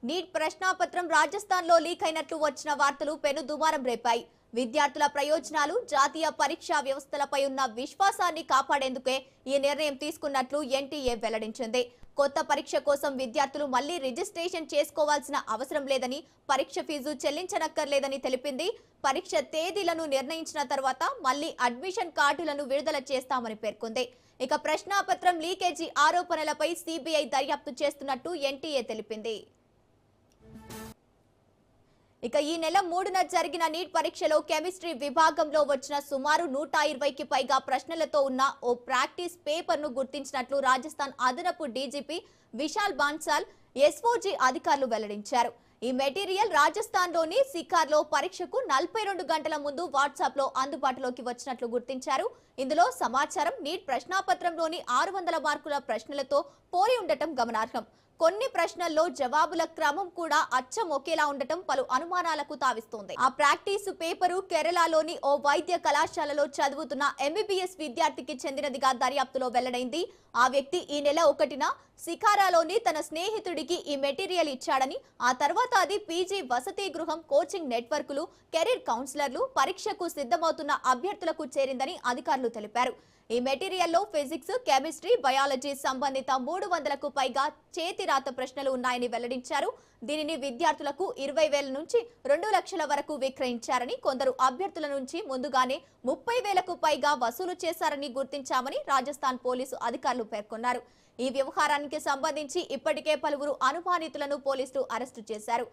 Neat ప్రశ్నాపత్రం రాజస్థాన్లో leak అయినట్లు వచ్చిన వార్తలు పెను దుమారం రేపాయి. విద్యార్థుల ప్రయోజనాలు, జాతీయ పరీక్షా వ్యవస్థలపై ఉన్న విశ్వాసాన్ని కాపాడేందుకే ఈ నిర్ణయం తీసుకున్నట్లు ఎన్టీఏ వెల్లడించింది. కొత్త పరీక్ష కోసం విద్యార్థులు మళ్లీ రిజిస్ట్రేషన్ చేసుకోవాల్సిన అవసరం లేదని, పరీక్ష ఫీజు చెల్లించనక్కర్లేదని తెలిపింది. పరీక్ష తేదీలను నిర్ణయించిన తర్వాత మళ్లీ అడ్మిషన్ కార్డులను విడుదల చేస్తామని పేర్కొంది. ఇక ప్రశ్నాపత్రం లీకేజీ ఆరోపణలపై సిబిఐ దర్యాప్తు చేస్తున్నట్టు ఎన్టీఏ తెలిపింది. ఇక ఈ నెల 3న జరిగిన నీట్ పరీక్షలో కెమిస్ట్రీ విభాగంలో వచ్చిన సుమారు 120కి పైగా ప్రశ్నలతో ఉన్న ఓ ప్రాక్టీస్ పేపర్ ను గుర్తించినట్లు రాజస్థాన్ అదనపు డీజీపీ విశాల్ బాన్సాల్ ఎస్ఓజీ అధికారులు వెల్లడించారు. ఈ మెటీరియల్ రాజస్థాన్లోని సికార్లో పరీక్షకు 42 గంటల ముందు వాట్సాప్ లో అందుబాటులోకి వచ్చినట్లు గుర్తించారు. ఇందులో సమాచారం నీట్ ప్రశ్నాపత్రంలోని 600 మార్కుల ప్రశ్నలతో పోలి ఉండటం గమనార్హం. కొన్ని ప్రశ్నల్లో జవాబుల క్రమం కూడా అచ్చం ఒకేలా ఉండటం పలు అనుమానాలకు తావిస్తోంది. ఆ ప్రాక్టీసు పేపరు కేరళలోని ఓ వైద్య కళాశాలలో చదువుతున్న ఎంబీబీఎస్ విద్యార్థికి చెందినదిగా దర్యాప్తులో వెల్లడైంది. ఆ వ్యక్తి ఈ నెల 1న సికారాలోని తన స్నేహితుడికి ఈ మెటీరియల్ ఇచ్చాడని, ఆ తర్వాత అది పీజీ వసతి గృహం, కోచింగ్ నెట్వర్క్లు, కెరీర్ కౌన్సిలర్లు, పరీక్షకు సిద్ధమవుతున్న అభ్యర్థులకు చేరిందని అధికారులు తెలిపారు. ఈ మెటీరియల్లో ఫిజిక్స్, కెమిస్ట్రీ, బయాలజీ సంబంధిత 300కు పైగా చేతిరాత ప్రశ్నలు ఉన్నాయని వెల్లడించారు. దీనిని విద్యార్థులకు 20,000 నుంచి 2 లక్షల వరకు విక్రయించారని, కొందరు అభ్యర్థుల నుంచి ముందుగానే 30,000కు పైగా వసూలు చేశారని గుర్తించామని రాజస్థాన్ పోలీసు అధికారులు పేర్కొన్నారు. ఈ వ్యవహారానికి సంబంధించి ఇప్పటికే పలువురు అనుమానితులను పోలీసులు అరెస్టు చేశారు.